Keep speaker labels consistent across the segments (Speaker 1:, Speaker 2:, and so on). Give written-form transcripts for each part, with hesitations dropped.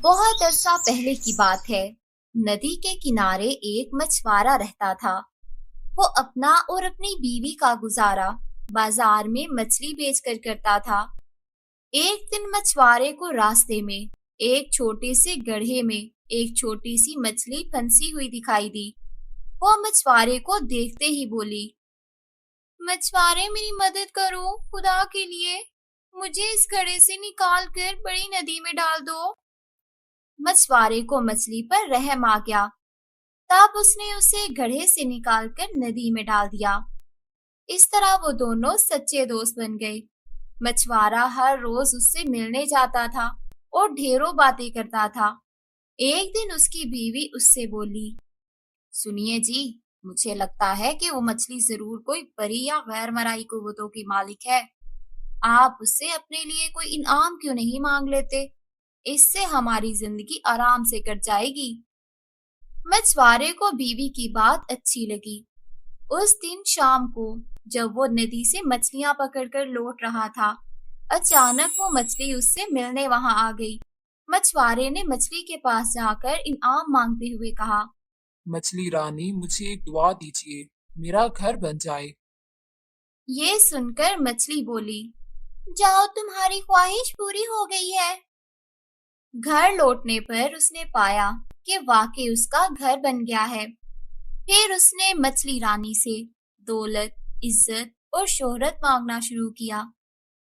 Speaker 1: بہت عرصہ پہلے کی بات ہے۔ ندی کے کنارے ایک مچھوارا رہتا تھا۔ وہ اپنا اور اپنی بیوی کا گزارا بازار میں مچھلی بیچ کر کرتا تھا۔ ایک دن مچھوارے کو راستے میں ایک چھوٹے سے گڑھے میں ایک چھوٹی سی مچھلی پھنسی ہوئی دکھائی دی۔ وہ مچھوارے کو دیکھتے ہی بولی، مچھوارے میری مدد کرو، خدا کے لیے مجھے اس گڑھے سے نکال کر بڑی ندی میں ڈال دو۔ مچھوارے کو مچھلی پر رحم آ گیا، تب اس نے اسے گڑھے سے نکال کر ندی میں ڈال دیا۔ اس طرح وہ دونوں سچے دوست بن گئے۔ مچھوارا ہر روز اس سے ملنے جاتا تھا اور ڈھیروں باتیں کرتا تھا۔ ایک دن اس کی بیوی اس سے بولی، سنیے جی، مجھے لگتا ہے کہ وہ مچھلی ضرور کوئی پری یا غیر مرئی قوتوں کی مالک ہے۔ آپ اس سے اپنے لیے کوئی انعام کیوں نہیں مانگ لیتے؟ اس سے ہماری زندگی آرام سے کٹ جائے گی۔ مچھوارے کو بیوی کی بات اچھی لگی۔ اس دن شام کو جب وہ ندی سے مچھلیاں پکڑ کر لوٹ رہا تھا، اچانک وہ مچھلی اس سے ملنے وہاں آ گئی۔ مچھوارے نے مچھلی کے پاس جا کر انعام مانگتے ہوئے کہا،
Speaker 2: مچھلی رانی، مجھے ایک دعا دیجیے، میرا گھر بن جائے۔
Speaker 1: یہ سن کر مچھلی بولی، جاؤ، تمہاری خواہش پوری ہو گئی ہے۔ گھر لوٹنے پر اس نے پایا کہ واقعی اس کا گھر بن گیا ہے۔ پھر اس نے مچھلی رانی سے دولت، عزت اور شہرت مانگنا شروع کیا۔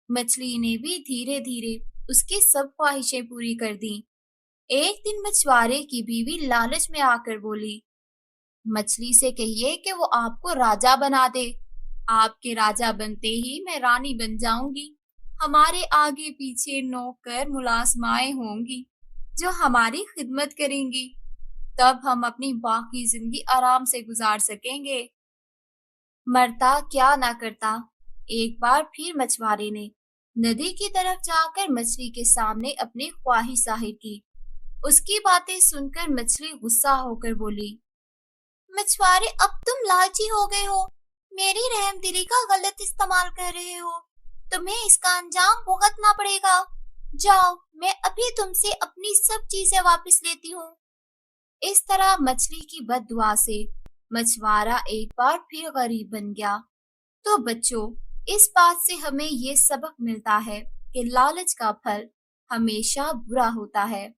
Speaker 1: مچھلی نے بھی دھیرے دھیرے اس کی سب خواہشیں پوری کر دیں۔ ایک دن مچھوارے کی بیوی لالچ میں آ کر بولی، مچھلی سے کہیے کہ وہ آپ کو راجا بنا دے۔ آپ کے راجا بنتے ہی میں رانی بن جاؤں گی۔ ہمارے آگے پیچھے نوکر ملازمائیں ہوں گی جو ہماری خدمت کریں گی۔ تب ہم اپنی باقی زندگی آرام سے گزار سکیں گے۔ مرتا کیا نہ کرتا۔ ایک بار پھر مچھوارے نے ندی کی طرف جا کر مچھلی کے سامنے اپنی خواہش ظاہر کی۔ اس کی باتیں سن کر مچھلی غصہ ہو کر بولی، مچھوارے، اب تم لالچی ہو گئے ہو، میری رحم دلی کا غلط استعمال کر رہے ہو۔ تمہیں اس کا انجام بھگتنا پڑے گا۔ جاؤ، میں ابھی تم سے اپنی سب چیزیں واپس لیتی ہوں۔ اس طرح مچھلی کی بد دعا سے مچھوارا ایک بار پھر غریب بن گیا۔ تو بچوں، اس بات سے ہمیں یہ سبق ملتا ہے کہ لالچ کا پھل ہمیشہ برا ہوتا ہے۔